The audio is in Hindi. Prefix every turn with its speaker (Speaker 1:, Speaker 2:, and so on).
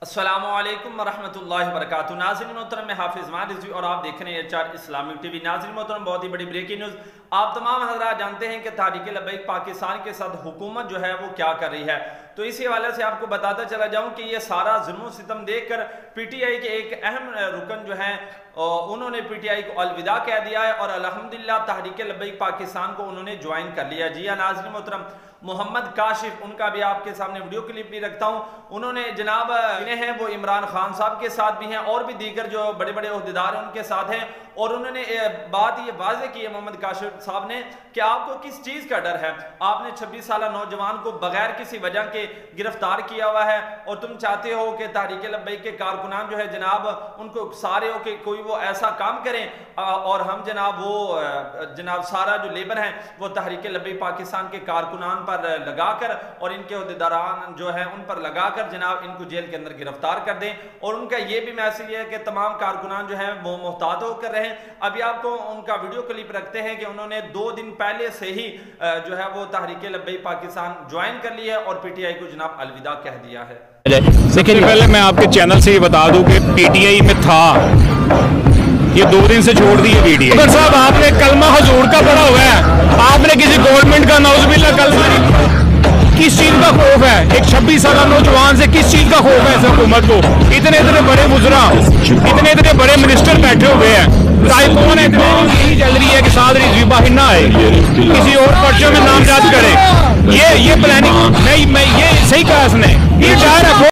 Speaker 1: अस्सलामुअलैकुम वरहमतुल्लाहि वबरकातुहू। नाज़रीन मोहतरम, मैं हाफिज़ मान रिजवी और आप देख रहे हैं एचआर इस्लामिक टीवी। नाज़रीन मोहतरम, बहुत ही बड़ी ब्रेकिंग न्यूज़। आप तमाम हज़रात जानते हैं कि तहरीक लब्बैक पाकिस्तान के साथ हुकूमत जो है वो क्या कर रही है, तो इसी हवाले से आपको बताता चला जाऊं कि ये सारा जुल्म सितम देखकर पीटीआई के एक अहम रुकन जो है उन्होंने पीटीआई को अलविदा कह दिया है और अल्हम्दुलिल्लाह तहरीक लब्बैक पाकिस्तान को उन्होंने ज्वाइन कर लिया। जी हाँ नाज़रीन मोहतरम, मोहम्मद काशिफ, उनका भी आपके सामने वीडियो क्लिप भी रखता हूं। उन्होंने जनाब इन्हें हैं वो इमरान खान साहब के साथ भी हैं और भी दीगर जो बड़े बड़े ओहदेदार हैं उनके साथ हैं, और उन्होंने बात ये वाज़ेह की है मोहम्मद काशिफ साहब ने कि आपको किस चीज़ का डर है। आपने 26 साल नौजवान को बगैर किसी वजह के गिरफ्तार किया हुआ है और तुम चाहते हो कि तहरीक लब्बैक के कारकुनान जो है जनाब उनको सारे हो कि कोई वो ऐसा काम करें और हम जनाब वो जनाब सारा जो लेबर है वो तहरीक लब्बैक पाकिस्तान के कारकुनान पर लगाकर और इनके ओहदेदारान जो है उन पर लगाकर जनाब इनको जेल के अंदर गिरफ्तार कर दें। और उनका ये भी मैसेज है कि तमाम कारकुनान जो है वो मोहतात होकर रहें। अभी आपको उनका वीडियो क्लिप रखते हैं कि उन्होंने 2 दिन पहले से ही जो है वो तहरीक लब्बैक पाकिस्तान ज्वाइन कर लिया है और पीटीआई को जनाब अलविदा कह दिया है।
Speaker 2: सबसे पहले मैं आपके चैनल से ये बता दूं कि पीटीआई में था, ये 2 दिन से छोड़ दी है पीटीआई। अगर साहब आपने कलमा हुजूर का पढ़ा हुआ है, आपने किसी गवर्नमेंट का नौजुबिल्ला कलमा नहीं, किस चीज का खौफ है? एक 26 साल नौजवान से किस चीज का खौफ है इस हुकूमत को? इतने इतने बड़े मुजरा, इतने इतने बड़े मिनिस्टर बैठे हुए हैं, कौन है यही चल रही है कि साल रिजवी बाहर ना आए, किसी और पर्चों में नामजद करे। ये प्लानिंग नहीं, मैं ये सही कहा इसने, ये चाह रखो